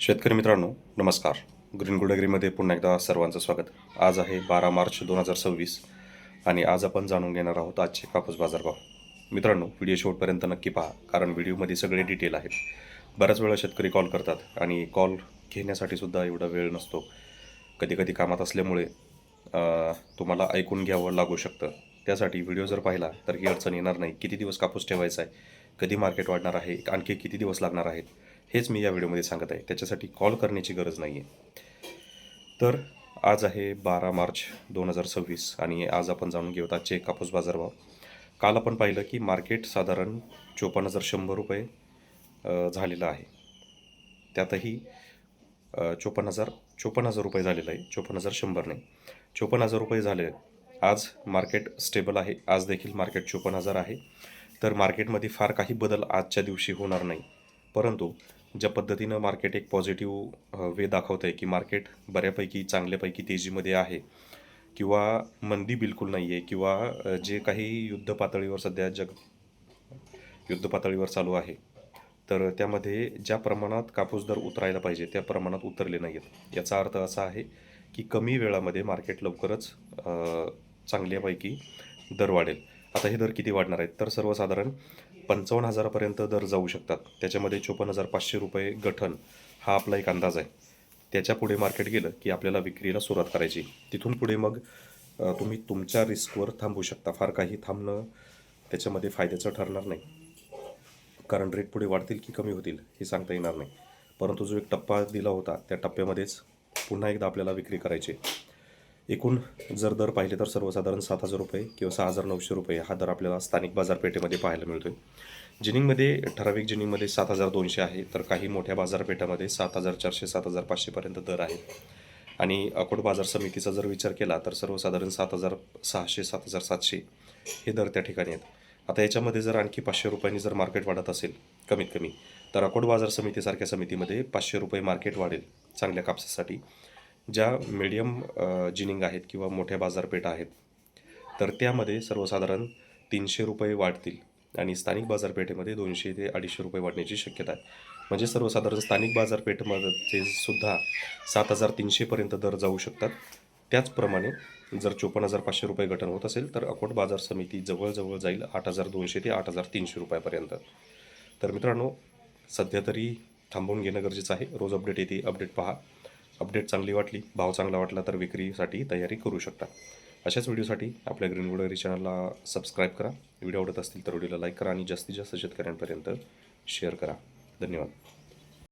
शेतकरी मित्रांनो, नमस्कार. ग्रीन गुड ॲग्रीमध्ये पुन्हा एकदा सर्वांचं स्वागत. आज आहे 12 मार्च 2026 आणि आज आपण जाणून घेणार आहोत आजचे कापूस बाजारभाव. मित्रांनो, व्हिडिओ शेवटपर्यंत नक्की पहा, कारण व्हिडिओमध्ये सगळे डिटेल आहेत. बऱ्याच वेळा शेतकरी कॉल करतात आणि कॉल घेण्यासाठी सुद्धा एवढा वेळ नसतो. कधी-कधी कामात असल्यामुळे तुम्हाला ऐकून घ्यावं लागू शकतं. त्यासाठी व्हिडिओ जर पाहिला तर ही अडचण येणार नाही. किती दिवस कापूस ठेवायचा आहे, कधी मार्केट वाढणार आहे, आणखी किती दिवस लागणार आहेत, हेच मी या व्हिडिओमध्ये सांगत आहे. त्याच्यासाठी कॉल करण्याची गरज नाही आहे. तर आज आहे 12 मार्च 2026 आणि आज आपण जाणून घेऊयात आजचे कापूस बाजारभाव. काल आपण पाहिलं की मार्केट साधारण 54,100 रुपये झालेलं आहे. त्यातही 54,000 रुपये झालेलं आहे. 54,100 नाही, 54,000 रुपये झाले. आज मार्केट स्टेबल आहे. आज देखील मार्केट 54,000 आहे. तर मार्केटमध्ये फार काही बदल आजच्या दिवशी होणार नाही. परंतु ज्या पद्धतीनं मार्केट एक पॉझिटिव्ह वे दाखवतं आहे की मार्केट बऱ्यापैकी चांगल्यापैकी तेजीमध्ये आहे किंवा मंदी बिलकुल नाही आहे किंवा जे काही युद्धपातळीवर सध्या युद्धपातळीवर चालू आहे, तर त्यामध्ये ज्या प्रमाणात कापूस दर उतरायला पाहिजे त्या प्रमाणात उतरले नाही आहेत. याचा अर्थ असा आहे की कमी वेळामध्ये मार्केट लवकरच चांगल्यापैकी दर वाढेल. आता हे दर किती वाढणार आहेत, तर सर्वसाधारण 55,000पर्यंत दर जाऊ शकतात. त्याच्यामध्ये 54,500 रुपये गठण हा आपला एक अंदाज आहे. त्याच्या पुढे मार्केट गेलं की आपल्याला विक्रीला सुरुवात करायची. तिथून पुढे मग तुम्ही तुमच्या रिस्कवर थांबू शकता. फार काही थांबणं त्याच्यामध्ये फायद्याचं ठरणार नाही, कारण रेट पुढे वाढतील की कमी होतील हे सांगता येणार नाही. परंतु जो एक टप्पा दिला होता त्या टप्प्यामध्येच पुन्हा एकदा आपल्याला विक्री करायची. एकूण जर दर पाहिले तर सर्वसाधारण 7,000 रुपये किंवा 6,900 रुपये हा दर आपल्याला स्थानिक बाजारपेठेमध्ये पाहायला मिळतो आहे. जिनिंगमध्ये ठराविक जिनिंगमध्ये 7,200 आहे, तर काही मोठ्या बाजारपेठामध्ये 7,400 7,500पर्यंत दर आहेत. आणि अकोट बाजार समितीचा जर विचार केला तर सर्वसाधारण 7,600 7,700 हे दर त्या ठिकाणी आहेत. आता याच्यामध्ये जर आणखी 500 रुपयांनी जर मार्केट वाढत असेल कमीत कमी, तर अकोट बाजार समितीसारख्या समितीमध्ये 500 रुपये मार्केट वाढेल चांगल्या कापसासाठी. ज्या मीडियम जिनिंग आहेत किंवा मोठ्या बाजारपेठा आहेत, तर त्यामध्ये सर्वसाधारण 300 रुपये वाढतील आणि स्थानिक बाजारपेठेमध्ये 200 ते 250 रुपये वाढण्याची शक्यता आहे. म्हणजे सर्वसाधारण स्थानिक बाजारपेठेमध्ये सुद्धा 7,300पर्यंत दर जाऊ शकतात. त्याचप्रमाणे जर 54,500 रुपये गठण होत असेल तर अकोट बाजार समिती जवळजवळ जाईल 8,200 ते 8,300 रुपयापर्यंत. तर मित्रांनो, सध्या तरी थांबवून घेणं गरजेचं आहे. रोज अपडेट येते, अपडेट पहा. अपडेट चांगली वाटली, भाव चांगला वाटला तर विक्रीसाठी तयारी करू शकता. अशाच व्हिडिओसाठी आपल्या ग्रीन गुड ॲग्री चॅनलला सबस्क्राईब करा. व्हिडिओ आवडत असतील तर व्हिडिओला लाईक करा आणि जास्तीत जास्त शेतकऱ्यांपर्यंत शेअर करा. धन्यवाद.